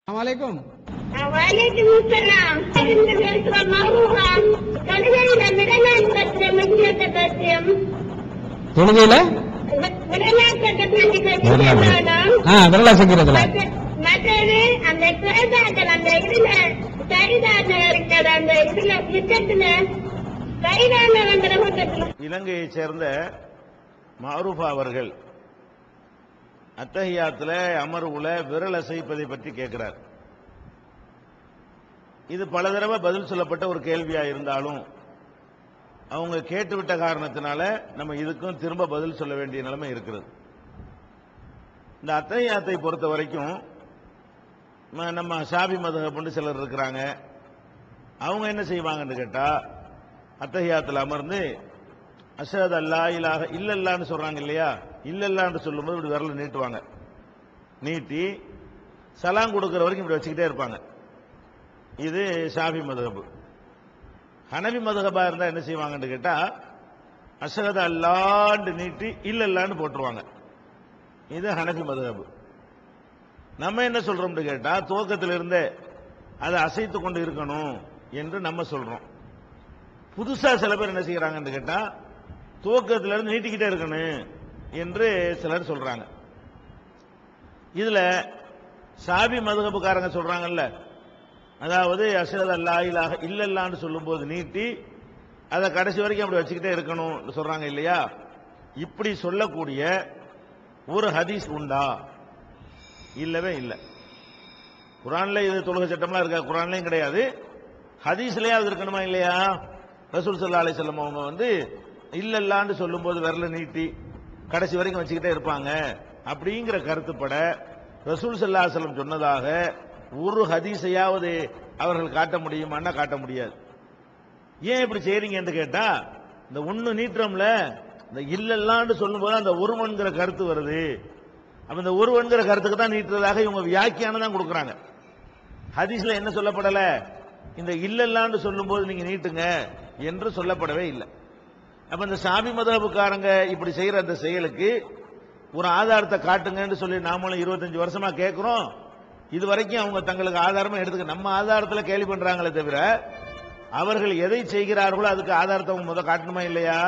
Assalamualaikum. Waalaikumsalam. தொழுகையில விரல அசைக்கிறதுல மற்றது அந்த கைதாக்கள் அந்த இதுல கைதாக்கள் இருக்கிற அந்த இதுல யுத்தத்துல கைதான இலங்கையை சேர்ந்த மாரூஃபா அவர்கள் அத்தஹியாத்துல அமர்வுல விரல் அசைப்பதை பற்றி கேட்கிறார். இது பல தடவை பதில் சொல்லப்பட்ட ஒரு கேள்வியா இருந்தாலும் அவங்க கேட்டுவிட்ட காரணத்தினால நம்ம இதுக்கும் திரும்ப பதில் சொல்ல வேண்டிய நிலைமை இருக்கிறது. இந்த அத்தஹியாத்தை பொறுத்த வரைக்கும் நம்ம ஷாபி மதுஹப்னு சிலர் இருக்கிறாங்க. அவங்க என்ன செய்வாங்கன்னு கேட்டா அத்தஹியாத்துல அமர்ந்து அஷஹது அல்லா இலாஹ இல்லல்லான்னு சொல்றாங்க இல்லையா, இல்லல்லான்னு சொல்லும்போது இப்படி விரல நீட்டுவாங்க. நீட்டி சலாம் கொடுக்கிற வரைக்கும் இப்படி வச்சுக்கிட்டே இருப்பாங்க. இது ஷாஃபி மதுஹப். ஹனபி மதுஹபா இருந்தா என்ன செய்வாங்கன்னு கேட்டா அஷஹது அல்லான்னு நீட்டி இல்லல்லான்னு போட்டுருவாங்க. இது ஹனபி மதுஹப். நம்ம என்ன சொல்றோம்னு கேட்டா துவக்கத்திலிருந்தே அதை அசைத்து கொண்டு இருக்கணும் என்று நம்ம சொல்றோம். புதுசா சில பேர் என்ன செய்யறாங்கன்னு கேட்டா துவக்கத்திலிருந்து நீட்டிக்கிட்டே இருக்கணும் என்று சிலர் சொல்றாங்க. இதுல ஷாபி மதுஹப்காரங்க சொல்றாங்கல்ல, அதாவது அஷஹது அல்லா இலாஹ இல்லல்லான்னு சொல்லும்போது நீட்டி அதை கடைசி வரைக்கும் அப்படி வச்சுக்கிட்டே இருக்கணும் சொல்றாங்க இல்லையா. இப்படி சொல்லக்கூடிய ஒரு ஹதீஸ் உண்டா? இல்லவே இல்லை. குர்ஆன்ல இது தொழுகை சட்டம்லாம் இருக்கா? குர்ஆன்லயும் கிடையாது. ஹதீஸ்லயாவது இருக்கணுமா இல்லையா? ரசூல் ஸல்லல்லாஹு அலைஹி வஸல்லம் அவங்க வந்து இல்லல்லான்னு சொல்லும்போது விரல நீட்டி கடைசி வரைக்கும் வச்சுக்கிட்டே இருப்பாங்க அப்படிங்கிற கருத்துப்பட ரசூல் ஸல்லல்லாஹு அலைஹி வஸல்லம் சொன்னதாக ஒரு ஹதீஸையாவது அவர்கள் காட்ட முடியுமான்னா காட்ட முடியாது. ஏன் இப்படி செய்றீங்கன்னு கேட்டா இந்த ஒண்ணு நீட்டுறோம்ல, இந்த இல்லல்லான்னு சொல்லும்போது அந்த ஒருவன்கிற கருத்து வருது. அப்ப இந்த ஒருவன்கிற கருத்துக்கு தான் நீட்டுறதாக இவங்க வியாக்கியானம் தான் கொடுக்குறாங்க. ஹதீஸ்ல என்ன சொல்லப்படல, இந்த இல்லல்லான்னு சொல்லும்போது நீங்க நீட்டுங்க என்று சொல்லப்படவே இல்லை. அப்ப இந்த ஷாபி மதுஹப்காரங்க இப்படி செய்யற அந்த செயலுக்கு ஒரு ஆதாரத்தை காட்டுங்கன்னு சொல்லி நாமளும் 25 வருஷமா கேட்கிறோம். இது வரைக்கும் அவங்க தங்களுக்கு ஆதாரமா எடுத்துக்க நம்ம ஆதாரத்துல கேள்வி பண்றாங்களே தவிர அவர்கள் எதை செய்கிறார்களோ அதுக்கு ஆதாரத்தை அவங்க முதல் காட்டணுமா இல்லையா?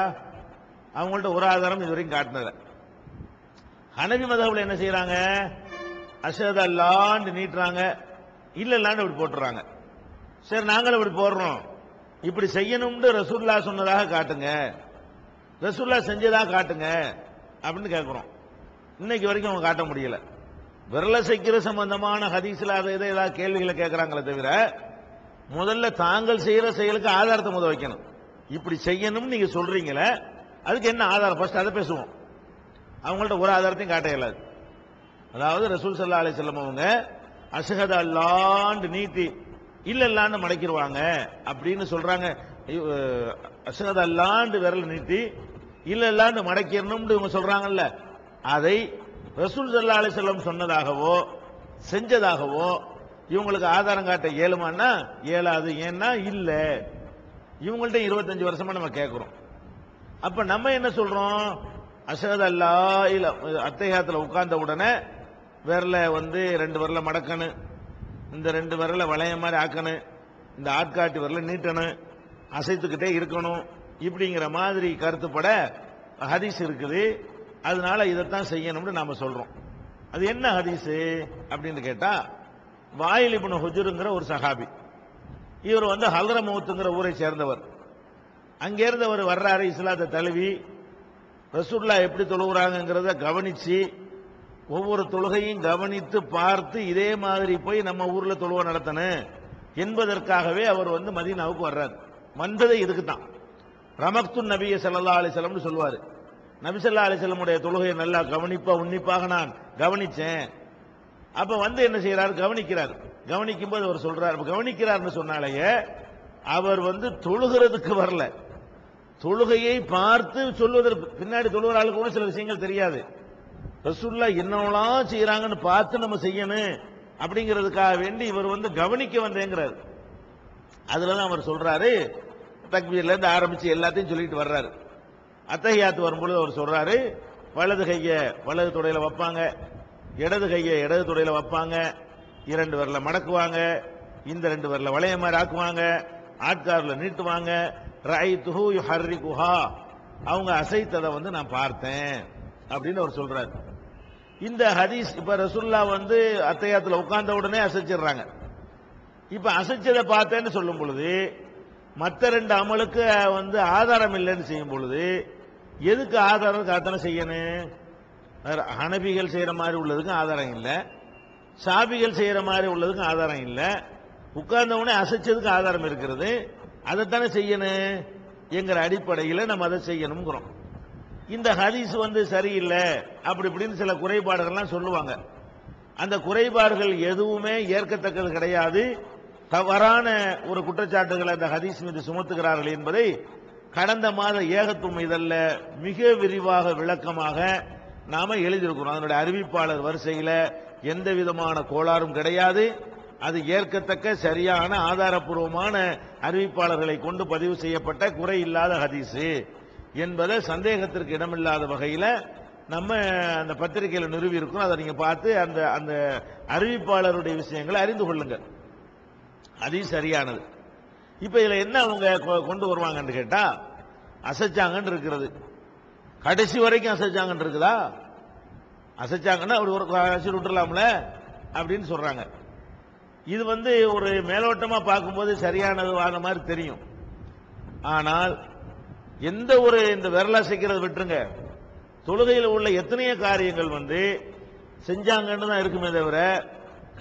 அவங்கள்ட்ட ஒரு ஆதாரம் இது வரைக்கும் காட்டினது. ஹனபி மதுஹப்ல என்ன செய்யறாங்க, அஷஹது அல்லான்னு நீட்டுறாங்க, இல்லல்லான்னு இப்படி போட்டுறாங்க. சரி நாங்களும் இப்படி போடுறோம், இப்படி செய்யணும்னு ரசூலுல்லாஹ் சொன்னதாக காட்டுங்க, ரசூலுல்லாஹ் செஞ்சதாக காட்டுங்க அப்படின்னு கேட்கிறோம். இன்னைக்கு வரைக்கும் அவங்க காட்ட முடியல. விரல சைக்கிற சம்பந்தமான ஹதீஸ்ல அதை ஏதாவது கேள்விகளை கேட்கறாங்களே தவிர முதல்ல தாங்கள் செய்யற செயலுக்கு ஆதாரத்தை முதல் வைக்கணும். இப்படி செய்யணும்னு நீங்க சொல்றீங்களே அதுக்கு என்ன ஆதாரம், ஃபர்ஸ்ட் அதை பேசுவோம். அவங்கள்ட்ட ஒரு ஆதாரத்தையும் காட்ட இயலாது. அதாவது ரசூல் ஸல்லல்லாஹு அலைஹி வஸல்லம் அவங்க அஷ்ஹது அல்லாஹ் நீட்டி இல்லல்லான்னு மடக்கிடுவாங்க அப்படின்னு சொல்றாங்க. அஷ்ஹது அல்லாஹ் விரல் நீட்டி இல்லல்லான்னு மடக்கிடணும்னு இவங்க சொல்றாங்கல்ல, அதை ரசூல் ஸல்லல்லாஹு அலைஹி வஸல்லம் சொன்னதாகவோ செஞ்சதாகவோ இவங்களுக்கு ஆதாரம் காட்ட இயலுமான்னா இயலாது. ஏன்னா இல்ல, இவங்கள்ட்ட 25 வருஷமா நம்ம கேட்கிறோம். அப்ப நம்ம என்ன சொல்றோம், அஷ்ஹது அல்லா இல்ல அத்தஹியாத்துல உட்கார்ந்த உடனே விரல வந்து 2 விரல மடக்கணும், இந்த 2 விரல வளைய மாதிரி ஆக்கணும், இந்த ஆட்காட்டி விரல நீட்டணும், அசைத்துக்கிட்டே இருக்கணும், இப்படிங்கிற மாதிரி கருத்துப்பட ஹதீஸ் இருக்குது. அதனால இதைத்தான் செய்யணும்னு நாம சொல்றோம். அது என்ன ஹதீஸ் அப்படின்னு கேட்டா வாயில் இப்னு ஹுஜ்ருங்கிற ஒரு சஹாபி, இவர் வந்து ஹல்ரமௌத்துங்கிற ஊரை சேர்ந்தவர். அங்கிருந்து அவர் வர்றாரு, இஸ்லாத்தை தழுவி ரசூலுல்லாஹ் எப்படி தொழுகிறாங்கிறத கவனிச்சு ஒவ்வொரு தொழுகையும் கவனித்து பார்த்து இதே மாதிரி போய் நம்ம ஊர்ல தொழுவ நடத்தணும் என்பதற்காகவே அவர் வந்து மதீனாவுக்கு வர்றாரு. வந்ததே இதுக்கு தான். ரமக்து நபிய ஸல்லல்லாஹு அலைஹி வஸல்லம் சொல்வாரு, நபி ஸல்லல்லாஹு அலைஹி வஸல்லமுடைய தொழுகையை நல்லா உன்னிப்பாக நான் கவனிச்சேன். அப்ப வந்து என்ன செய்யறாரு, கவனிக்கிறார். கவனிக்கும் போது அவர் சொல்றார், கவனிக்கிறார்னு சொன்னாலேயே அவர் வந்து தொழுகிறதுக்கு வரல, தொழுகையை பார்த்து சொல்வதற்கு. பின்னாடி தொழுகிற ஆளுக்கு கூட சில விஷயங்கள் தெரியாது, ரசூலுல்லாஹ் என்னவெல்லாம் செய்யறாங்கன்னு பார்த்து நம்ம செய்யணும் அப்படிங்கிறதுக்காக வேண்டி இவர் வந்து கவனிக்க வந்தேங்கிறார். அதுலதான் அவர் சொல்றாரு, தக்பீர்ல இருந்து ஆரம்பிச்சு எல்லாத்தையும் சொல்லிட்டு வர்றாரு. அத்தஹியாத்து வரும்பொழுது அவர் சொல்றாரு, வலது கையை வலது தொடையில வைப்பாங்க, இடது கையை இடது தொடையில வைப்பாங்க, 2 விரல மடக்குவாங்க, இந்த 2 விரல வளைய மாதிரி ஆக்குவாங்க, ஆட்கார்ல நீட்டுவாங்க. ரஐதுஹு யுஹர்ரிகுஹா, அவங்க அசைத்ததை நான் பார்த்தேன் அப்படின்னு அவர் சொல்றாரு. இந்த ஹதீஸ் இப்ப ரசூலுல்லாஹ் அத்தையாத்துல உட்கார்ந்த உடனே அசைச்சிடுறாங்க. இப்ப அசைச்சதை பார்த்தேன்னு சொல்லும் பொழுது மற்ற 2 அமலுக்கு ஆதாரம் இல்லைன்னு செய்யும் பொழுது எதுக்கு ஆதாரம் காத்தனை செய்யணும்? ஹனபிகள் செய்யற மாதிரி உள்ளதுக்கு ஆதாரம் இல்லை, ஷாபிகள் செய்யற மாதிரி உள்ளதுக்கு ஆதாரம் இல்லை. உட்கார்ந்தவனே அசைச்சதுக்கு ஆதாரம் இருக்கிறது, அதைத்தானே செய்யணும் என்கிற அடிப்படையில் நம்ம அதை செய்யணுங்கிறோம். இந்த ஹதீஸ் சரியில்லை அப்படி இப்படின்னு சில குறைபாடுகள்லாம் சொல்லுவாங்க. அந்த குறைபாடுகள் எதுவுமே ஏற்கத்தக்கது கிடையாது. தவறான ஒரு குற்றச்சாட்டுகளை அந்த ஹதீஸ் மீது சுமத்துகிறார்கள் என்பதை கடந்த மாத ஏகத்துவம் இதல்ல மிக விரிவாக விளக்கமாக நாம எழுதியிருக்கிறோம். அதனுடைய அறிவிப்பாளர் வரிசையில் எந்த விதமான கோளாறும் கிடையாது. அது ஏற்கத்தக்க சரியான ஆதாரப்பூர்வமான அறிவிப்பாளர்களை கொண்டு பதிவு செய்யப்பட்ட குறை இல்லாத ஹதீஸ் என்பதை சந்தேகத்திற்கு இடமில்லாத வகையில் நம்ம அந்த பத்திரிகையில் நிறுவி இருக்கோம். அதை நீங்க பார்த்து அந்த அந்த அறிவிப்பாளருடைய விஷயங்களை அறிந்து கொள்ளுங்கள். அது சரியானது. இப்ப இதுல என்ன அவங்க கொண்டு வருவாங்கன்னு கேட்டா, அசைச்சாங்கன்னு இருக்கிறது, கடைசி வரைக்கும் அசைச்சாங்கன்னு இருக்குதா? அசைச்சாங்கன்னா அப்படி ஒரு அசைச்சு விட்டுலாம்ல அப்படின்னு சொல்றாங்க. இது ஒரு மேலோட்டமா பார்க்கும்போது சரியானது வாத மாதிரி தெரியும். ஆனால் எந்த ஒரு இந்த விரல் அசைக்கிறது விட்டுருங்க, தொழுகையில் உள்ள எத்தனையோ காரியங்கள் செஞ்சாங்கன்னு தான் இருக்குமே தவிர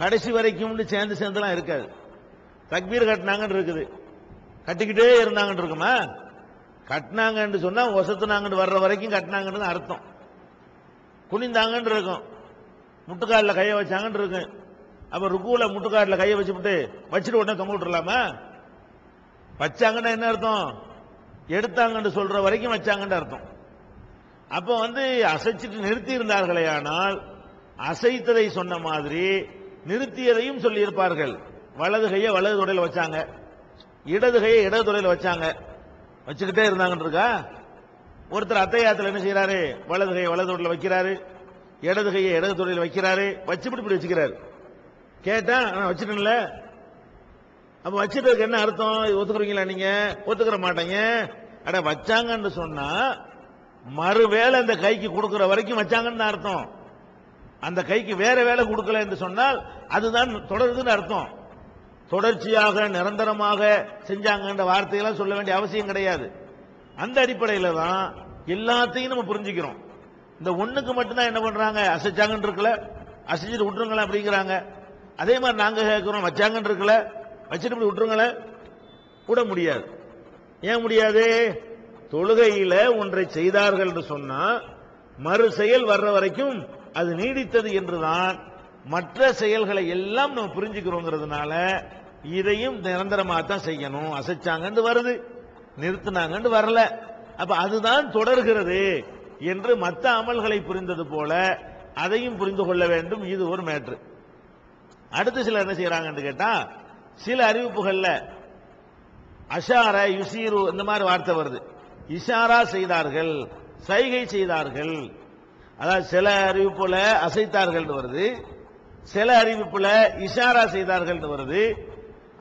கடைசி வரைக்கும் சேர்ந்துலாம் இருக்காது. தக்பீர் கட்டினாங்கன்னு இருக்குது, கட்டிக்கிட்டே இருந்தாங்கன்னு இருக்குமா? கட்டினாங்கன்னு சொன்னா ஒசத்துனாங்கன்னு வர்ற வரைக்கும் கட்டினாங்கன்னு அர்த்தம். குனிந்தாங்கன்னு இருக்கும், முட்டுக்காலில் கையை வச்சாங்கன்னு இருக்கு. அப்ப ருக்குல முட்டுக்காலில் கையை வச்சுட்டு உடனே தொங்க விட்டுலாமா? வச்சாங்கன்னா என்ன அர்த்தம்? எடுத்தாங்கன்னு சொல்ற வரைக்கும் வச்சாங்கன்னு அர்த்தம். அப்ப அசைச்சிட்டு நிறுத்தி இருந்தார்களே, ஆனால் அசைத்ததை சொன்ன மாதிரி நிறுத்தியதையும் சொல்லி இருப்பார்கள். வலது கையை வலது தொடையில வச்சாங்க, இடது கையை இடது தொடையில வச்சாங்க, வச்சுக்கிட்டே இருந்தாங்கன்னு இருக்கா? ஒருத்தர் அத்தையாத்துல என்ன செய்யறாரு? வலது கையை வலது தொடையில வைக்கிறாரு, இடது கையை இடது தொடையில வைக்கிறாரு, இப்படி வச்சுக்கிறாரு. கேட்டா நான் வச்சுட்டேன்ல. அப்ப வச்சுட்டு என்ன அர்த்தம்? ஒத்துக்குறீங்களா? நீங்க ஒத்துக்கிற மாட்டீங்க. அட வச்சாங்கன்னு சொன்னா மறுவேளை அந்த கைக்கு கொடுக்கிற வரைக்கும் வச்சாங்கன்னு அர்த்தம். அந்த கைக்கு வேற வேலை கொடுக்கல என்று சொன்னால் அதுதான் தொடருதுன்னு அர்த்தம். தொடர்ச்சியாக நிரந்தரமாக செஞ்சாங்கன்ற வார்த்தையெல்லாம் சொல்ல வேண்டிய அவசியம் கிடையாது. அந்த அடிப்படையில் தான் எல்லாத்தையும் நம்ம புரிஞ்சுக்கிறோம். இந்த ஒண்ணுக்கு மட்டும்தான் என்ன பண்றாங்க, அசைச்சாங்கன்னு இருக்கல, அசைச்சிட்டு விட்டுருங்களேன் அப்படிங்கிறாங்க. அதே மாதிரி நாங்க கேட்கிறோம், வச்சாங்கன்னு இருக்கல, வச்சுட்டு இப்படி விட்டுருங்களேன். விட முடியாது. ஏன் முடியாது? தொழுகையில ஒன்றை செய்தார்கள் என்று சொன்னா மறு செயல் வர்ற வரைக்கும் அது நீடித்தது என்றுதான் மற்ற செயல்களை எல்லாம் நம்ம புரிஞ்சுக்கிறோங்கிறதுனால இதையும் நிரந்தரமாக தான் செய்யணும். அசைச்சாங்கன்னு வருது, நிறுத்தினாங்கன்னு வரல, அப்ப அதுதான் தொடர்கிறது என்று மற்ற அமல்களை புரிந்தது போல அதையும் புரிந்து கொள்ள வேண்டும். இது ஒரு மேட்ரு. அடுத்து சிலர் என்ன செய்யறாங்கன்னு கேட்டா, சில அறிவிப்புகள்ல அஷார யுசீரு இந்த மாதிரி வார்த்தை வருது. இஷாரா செய்தார்கள், சைகை செய்தார்கள். அதாவது சில அறிவிப்புல அசைத்தார்கள் வருது, சில அறிவிப்புல இஷாரா செய்தார்கள் வருது.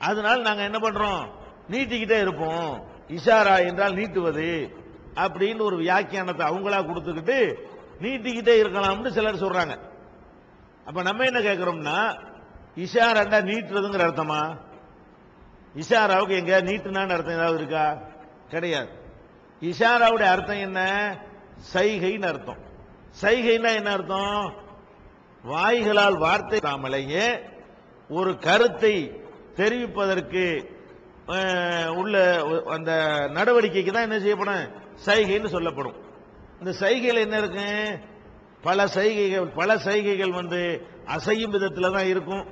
அதனால நாங்க என்ன பண்றோம், நீட்டிக்கிட்டே இருப்போம். இஷாரா என்றால் நீட்டுவது அப்படின்னு ஒரு வியாக்கியானத்தை அவங்களா கொடுத்துக்கிட்டு நீட்டிக்கிட்டே இருக்கலாம்னு சிலர் சொல்றாங்க. அப்ப நம்ம என்ன கேட்கிறோம்னா, இஷாரா நீட்டுறதுங்கிற அர்த்தமா? இஷாராவுக்கு எங்க நீட்டுனான்னு அர்த்தம் ஏதாவது இருக்கா? கிடையாது. இஷாராவுடைய அர்த்தம் என்ன? சைகைன்னு அர்த்தம். சைகைன்னா என்ன அர்த்தம்? வாய்களால் வார்த்தை தாமலையே ஒரு கருத்தை தெரிவிப்பதற்கு உள்ள அந்த நடவடிக்கைக்கு தான் என்ன செய்யப்படும், சைகைன்னு சொல்லப்படும். இந்த சைகையில் என்ன இருக்கு? பல சைகைகள் அசையும் விதத்தில் தான் இருக்கும்,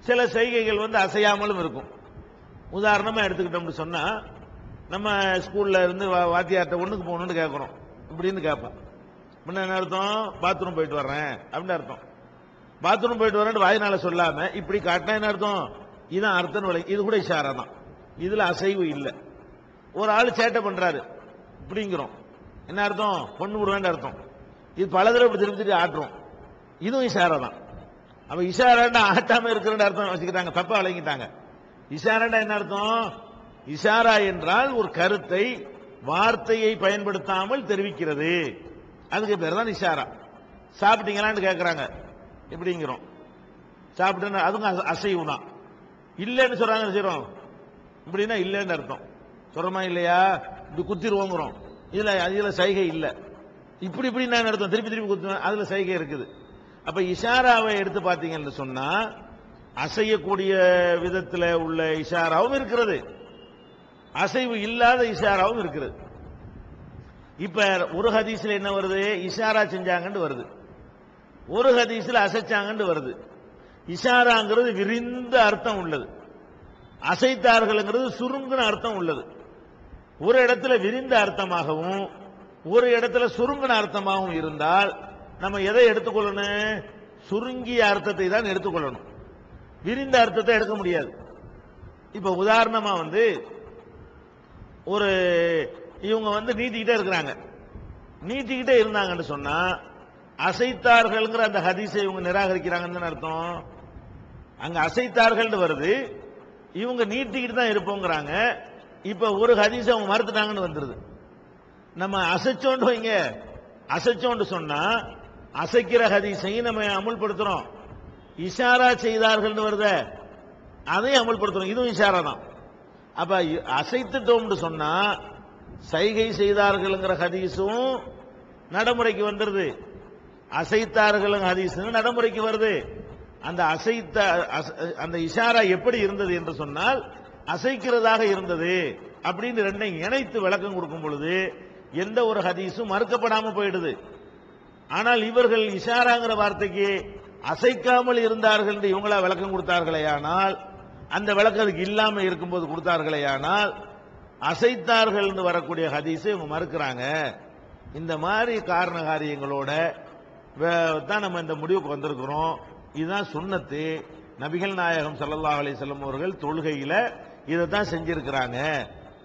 சில சைகைகள் அசையாமலும் இருக்கும். உதாரணமா எடுத்துக்கிட்டோம்னு சொன்னா, நம்ம ஸ்கூல்ல இருந்து வாத்தியார்ட்ட ஒண்ணுக்கு போகணும்னு கேட்கிறோம், இப்படின்னு கேட்போம். என்ன அர்த்தம்? பாத்ரூம் போயிட்டு வர்றேன் அப்படின்னு அர்த்தம். பாத்ரூம் போயிட்டு வரேன் வாயினால சொல்லாம இப்படி காட்டினா என்ன அர்த்தம்? இதுதான் அர்த்தம். இது கூட இஷாரா தான், இதுல அசைவு இல்லை. ஒரு ஆள் சேட்டை பண்றாரு இப்படிங்கிறோம், என்ன அர்த்தம்? பொண்ணு விடுவேன் அர்த்தம். இது பல தடவை இப்படி திருப்பி ஆட்டுறோம், இதுவும் இஷாரா தான். அப்ப இஷாராண்டா ஆட்டாம இருக்கிற அர்த்தம் வச்சுக்கிட்டாங்க, தப்பா விளங்கிட்டாங்க. இஷாராண்டா என்ன அர்த்தம்? இஷாரா என்றால் ஒரு கருத்தை வார்த்தையை பயன்படுத்தாமல் தெரிவிக்கிறது, அதுக்கு பேர் தான் இஷாரா. சாப்பிட்டீங்களான்னு கேட்கறாங்க, எப்படிங்கிறோம் சாப்பிட்டு, அதுங்க அசைவு தான். இல்லைன்னு சொல்றாங்க, செய்யறோம் இப்படின்னா இல்லைன்னு அர்த்தம். சொல்றோமா இல்லையா? இப்படி குத்திடுவோங்கிறோம், இதுல சைகை இல்லை. இப்படி இப்படி நான் அர்த்தம், திருப்பி திருப்பி குத்துவேன், அதுல சைகை இருக்குது. அப்ப இஷாராவை எடுத்து பாத்தீங்கன்னு சொன்னா அசையக்கூடிய விதத்தில் உள்ள இஷாராவும் இருக்கிறது, அசைவு இல்லாத இஷாராவும் இருக்கிறது. இப்ப ஒரு ஹதீஸ்ல என்ன வருது? இஷாரா செஞ்சாங்கன்னு வருது, ஒரு ஹதீஸ்ல அசைச்சாங்கன்னு வருது. இஷாராங்கிறது விரிந்த அர்த்தம் உள்ளது, அசைத்தார்கள்ங்கிறது சுருங்கின அர்த்தம் உள்ளது. ஒரு இடத்துல விரிந்த அர்த்தமாகவும் ஒரு இடத்துல சுருங்கின அர்த்தமாகவும் இருந்தால் நம்ம எதை எடுத்துக்கொள்ளணும்? சுருங்கிய அர்த்தத்தை தான் எடுத்துக்கொள்ளணும், விரிந்த அர்த்தத்தை எடுக்க முடியாது. இப்ப உதாரணமா ஒரு இவங்க நீட்டிக்கிட்டே இருக்கிறாங்க, நீட்டிக்கிட்டே இருந்தாங்கன்னு சொன்னா அசைத்தார்கள்ங்கிற அந்த ஹதீஸை இவங்க நிராகரிக்கிறாங்கன்னு அர்த்தம். அங்க அசைத்தார்கள் வருது, இவங்க நீட்டிக்கிட்டு தான் இருப்போங்கிறாங்க. இப்ப ஒரு ஹதீஸ் அவங்க மறுத்துட்டாங்கன்னு வந்துருது. நம்ம அசைச்சோண்டு வைங்க, அசைச்சோண்டு சொன்னா அசைக்கிற ஹதீஸையும் நம்ம அமுல்படுத்துறோம், இஷாரா செய்தார்கள் வருத அதையும் அமுல்படுத்துறோம், இதுவும் இஷாரா தான். அப்ப அசைத்துட்டோம்னு சொன்னா சைகை செய்தார்கள்ங்கிற ஹதீஸும் நடைமுறைக்கு வந்துருது, அசைத்தார்கள் ஹதீஸ் நடைமுறைக்கு வருது. அந்த அசைத்த அந்த இஷாரா எப்படி இருந்தது என்று சொன்னால் அசைக்கிறதாக இருந்தது அப்படின்னு ரெண்டையும் இணைத்து விளக்கம் கொடுக்கும் பொழுது எந்த ஒரு ஹதீஸும் மறுக்கப்படாம போயிடுது. ஆனால் இவர்கள் இஷாராங்கிற வார்த்தைக்கு அசைக்காமல் இருந்தார்கள் என்று இவங்களா விளக்கம் கொடுத்தார்களேயானால், அந்த விளக்கம் அதுக்கு இல்லாம இருக்கும்போது கொடுத்தார்களேயானால் அசைத்தார்கள் என்று வரக்கூடிய ஹதீஸை இவங்க மறுக்கிறாங்க. இந்த மாதிரி காரண காரியங்களோட தான் நம்ம இந்த முடிவுக்கு வந்திருக்கிறோம். இதுதான் சுன்னத்து. நபிகள் நாயகம் ஸல்லல்லாஹு அலைஹி வஸல்லம் அவர்கள் தொழுகையில இதைத்தான் செஞ்சிருக்கிறாங்க.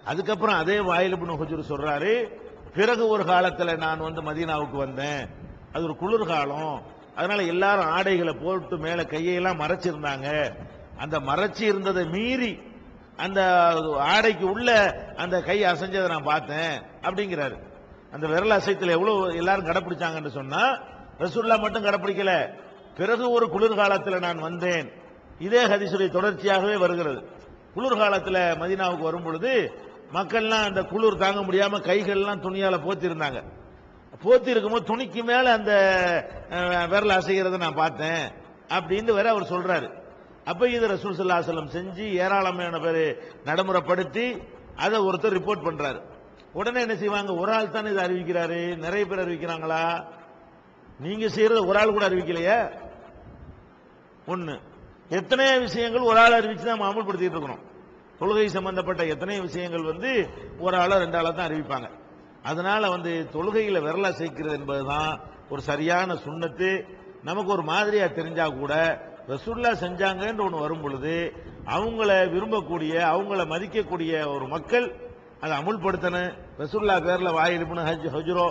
அதுக்கப்புறம் அதே வாயில் இப்னு ஹுஜர் சொல்றாரு, பிறகு ஒரு காலத்துல நான் மதீனாவுக்கு வந்தேன், அது ஒரு குளிர்காலம், அதனால எல்லாரும் ஆடைகளை போட்டு மேல கையெல்லாம் மறைச்சிருந்தாங்க, அந்த மறைச்சி இருந்ததை மீறி அந்த ஆடைக்கு உள்ள அந்த கை அசைஞ்சதை நான் பார்த்தேன் அப்படிங்கிறாரு. அந்த விரல் அசைத்துல எவ்வளவு எல்லாரும் கடைப்பிடிச்சாங்கன்னு சொன்னா ரசூலுல்லாஹ் மட்டும் கடைப்பிடிக்கல, பிறகு ஒரு குளிர்காலத்தில் நான் வந்தேன். இதே ஹதீஸுடைய தொடர்ச்சியாகவே வருகிறது. குளிர்காலத்தில் மதீனாவுக்கு வரும் பொழுது மக்கள்லாம் அந்த குளிர் தாங்க முடியாம கைகள்லாம் துணியால போத்தி இருந்தாங்க. போத்தி இருக்கும்போது துணிக்கு மேல அந்த விரல் அசைகிறத நான் பார்த்தேன் அப்படின்னு வேற அவர் சொல்றாரு. அப்ப இது ரசூல் ஸல்லல்லாஹு அலைஹி வஸல்லம் செஞ்சு ஏராளமான பேர் நடைமுறைப்படுத்தி அதை ஒருத்தர் ரிப்போர்ட் பண்றாரு. உடனே என்ன செய்வாங்க? ஒரு ஆள் தானே இதை அறிவிக்கிறாரு, நிறைய பேர் அறிவிக்கிறாங்களா? நீங்க செய்யறது ஒரு ஆள் கூட அறிவிக்கலையே. ஒண்ணு, எத்தனையோ விஷயங்கள் ஒரு ஆள் அறிவிச்சு தான் அமல்படுத்திட்டு இருக்கிறோம். தொழுகை சம்பந்தப்பட்ட எத்தனையோ விஷயங்கள் ஒரு ஆளோ ரெண்டு ஆளோ தான் அறிவிப்பாங்க. அதனால தொழுகையில விரல சேர்க்கிறது என்பதுதான் ஒரு சரியான சுன்னத்து. நமக்கு ஒரு மாதிரியா தெரிஞ்சா கூட ரசூலுல்லாஹ் செஞ்சாங்கன்னு ஒன்று வரும் பொழுது அவங்கள விரும்பக்கூடிய அவங்கள மதிக்கக்கூடிய ஒரு மக்கள் அதை அமுல்படுத்தணும். ரசூலுல்லாஹ் பேர்ல வாயில் இப்னு ஹுஜ்ரோ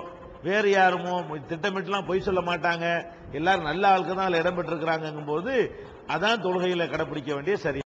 வேறு யாருமோ திட்டமிட்டுலாம் பொய் சொல்ல மாட்டாங்க, எல்லாரும் நல்ல ஆளுக்கு தான் இடம் பெற்றிருக்கிறாங்கும் போது அதான் தொழுகையில கடைபிடிக்க வேண்டிய சரி.